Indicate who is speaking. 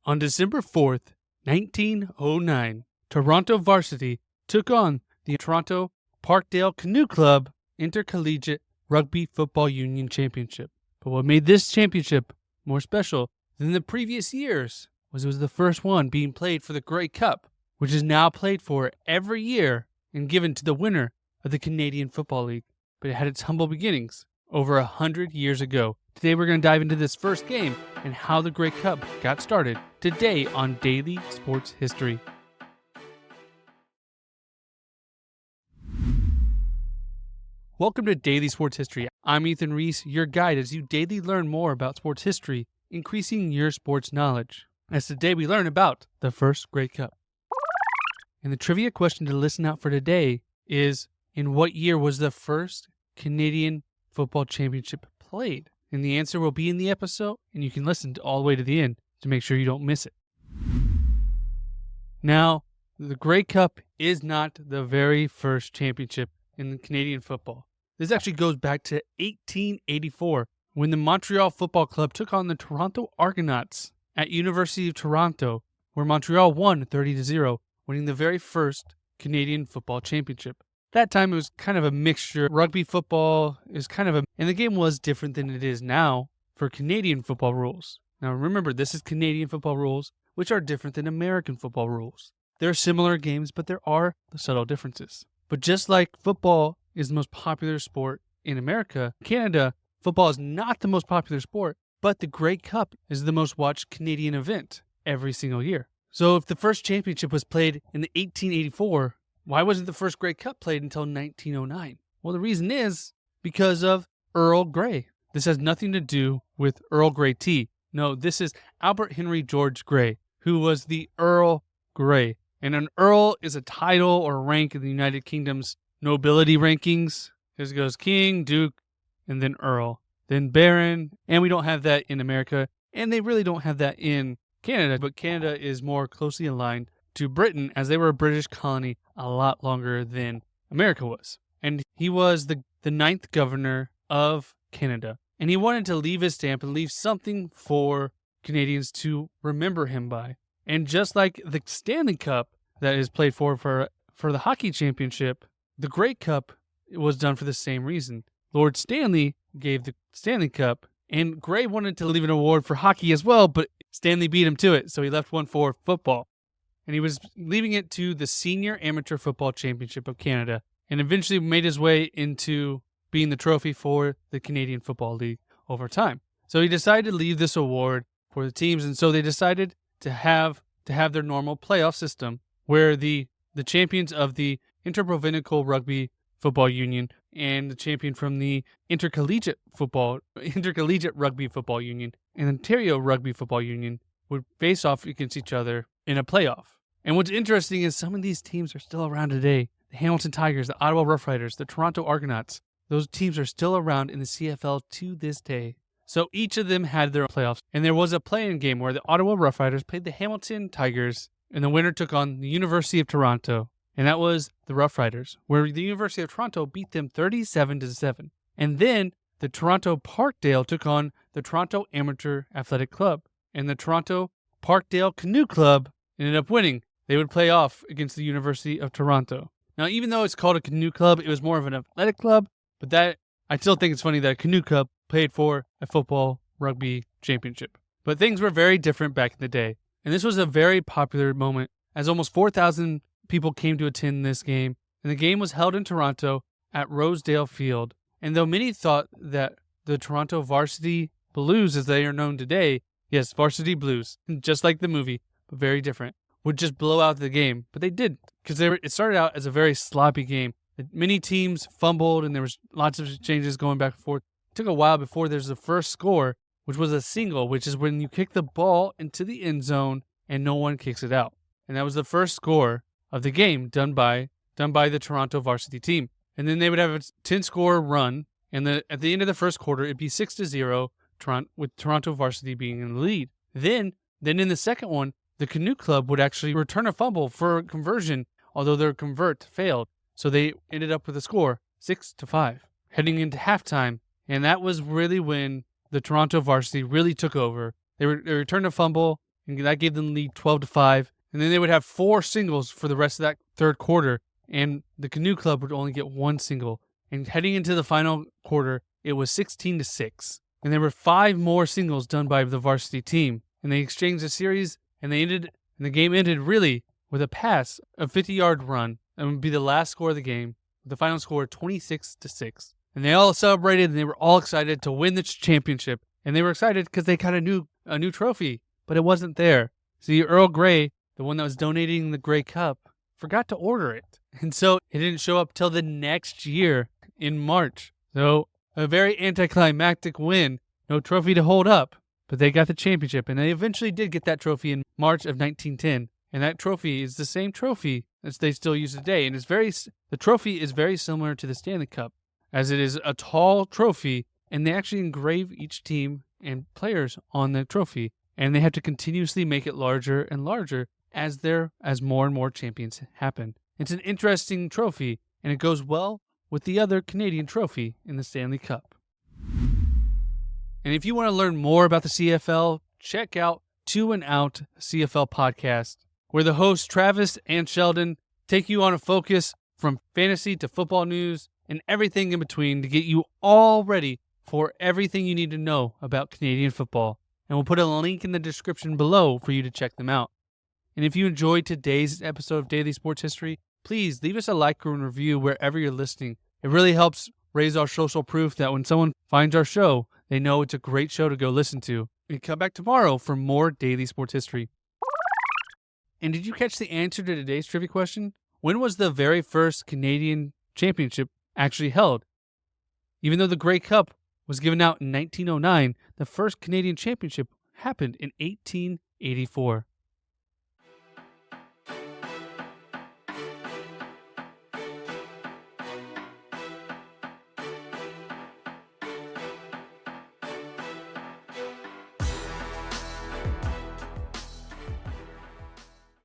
Speaker 1: On December 4th, 1909, Toronto Varsity took on the Toronto Parkdale Canoe Club Intercollegiate Rugby Football Union Championship. But what made this championship more special than the previous years was it was the first one being played for the Grey Cup, which is now played for every year and given to the winner of the Canadian Football League. But it had its humble beginnings over 100 years ago. Today we're going to dive into this first game and how the Grey Cup got started today on Daily Sports History. Welcome to Daily Sports History. I'm Ethan Reese, your guide as you daily learn more about sports history, increasing your sports knowledge. As today we learn about the first Grey Cup. And the trivia question to listen out for today is, in what year was the first Canadian Football Championship played? And the answer will be in the episode, and you can listen all the way to the end to make sure you don't miss it. Now, the Grey Cup is not the very first championship in Canadian football. This actually goes back to 1884, when the Montreal Football Club took on the Toronto Argonauts at University of Toronto, where Montreal won 30-0, winning the very first Canadian football championship. That time it was kind of a mixture. Rugby football is and the game was different than it is now for Canadian football rules. Now remember, this is Canadian football rules, which are different than American football rules. They're similar games, but there are subtle differences. But just like football is the most popular sport in America, Canada, football is not the most popular sport, but the Grey Cup is the most watched Canadian event every single year. So if the first championship was played in 1884, why wasn't the first Grey Cup played until 1909? Well, the reason is because of Earl Grey. This has nothing to do with Earl Grey tea. No, this is Albert Henry George Grey, who was the Earl Grey. And an Earl is a title or rank in the United Kingdom's nobility rankings. Here goes King, Duke, and then Earl. Then Baron, and we don't have that in America, and they really don't have that in Canada, but Canada is more closely aligned to Britain, as they were a British colony a lot longer than America was. And he was the ninth governor of Canada. And he wanted to leave his stamp and leave something for Canadians to remember him by. And just like the Stanley Cup that is played for the hockey championship, the Grey Cup was done for the same reason. Lord Stanley gave the Stanley Cup, and Grey wanted to leave an award for hockey as well, but Stanley beat him to it, so he left one for football. And he was leaving it to the Senior Amateur Football Championship of Canada, and eventually made his way into being the trophy for the Canadian Football League over time. So he decided to leave this award for the teams, and so they decided to have their normal playoff system, where the champions of the Interprovincial Rugby Football Union and the champion from the Intercollegiate Rugby Football Union and Ontario Rugby Football Union would face off against each other in a playoff. And what's interesting is some of these teams are still around today. The Hamilton Tigers, the Ottawa Rough Riders, the Toronto Argonauts, those teams are still around in the CFL to this day. So each of them had their playoffs. And there was a play-in game where the Ottawa Rough Riders played the Hamilton Tigers, and the winner took on the University of Toronto. And that was the Rough Riders, where the University of Toronto beat them 37-7. And then the Toronto Parkdale took on the Toronto Amateur Athletic Club. And the Toronto Parkdale Canoe Club ended up winning. They would play off against the University of Toronto. Now, even though it's called a canoe club, it was more of an athletic club, but that I still think it's funny that a canoe club played for a football rugby championship. But things were very different back in the day. And this was a very popular moment, as almost 4,000 people came to attend this game. And the game was held in Toronto at Rosedale Field. And though many thought that the Toronto Varsity Blues, as they are known today, yes, Varsity Blues, just like the movie, but very different, would just blow out the game. But they didn't, because it started out as a very sloppy game. Many teams fumbled, and there was lots of changes going back and forth. It took a while before there's the first score, which was a single, which is when you kick the ball into the end zone and no one kicks it out. And that was the first score of the game done by the Toronto varsity team. And then they would have a 10-score run, and at the end of the first quarter, it'd be 6-0, with Toronto varsity being in the lead. Then in the second one, the Canoe Club would actually return a fumble for a conversion, although their convert failed. So they ended up with a score 6-5 heading into halftime. And that was really when the Toronto varsity really took over. They returned a fumble, and that gave them the lead 12-5. And then they would have 4 singles for the rest of that third quarter, and the Canoe Club would only get 1 single. And heading into the final quarter, it was 16-6. And there were 5 more singles done by the varsity team, and they exchanged the series, and the game ended really with a pass, a 50-yard run, and would be the last score of the game. The final score 26-6. And they all celebrated, and they were all excited to win the championship. And they were excited because they kind of knew a new trophy, but it wasn't there. See, Earl Grey, the one that was donating the Grey Cup, forgot to order it. And so it didn't show up till the next year in March. So a very anticlimactic win. No trophy to hold up, but they got the championship. And they eventually did get that trophy in March of 1910. And that trophy is the same trophy as they still use today. And the trophy is very similar to the Stanley Cup, as it is a tall trophy, and they actually engrave each team and players on the trophy. And they have to continuously make it larger and larger as more and more champions happen. It's an interesting trophy, and it goes well with the other Canadian trophy in the Stanley Cup. And if you want to learn more about the CFL, check out Two and Out CFL podcast, where the hosts Travis and Sheldon take you on a focus from fantasy to football news and everything in between to get you all ready for everything you need to know about Canadian football. And we'll put a link in the description below for you to check them out. And if you enjoyed today's episode of Daily Sports History, please leave us a like or a review wherever you're listening. It really helps raise our social proof that when someone finds our show, they know it's a great show to go listen to. And come back tomorrow for more Daily Sports History. And did you catch the answer to today's trivia question? When was the very first Canadian championship actually held? Even though the Grey Cup was given out in 1909, the first Canadian championship happened in 1884.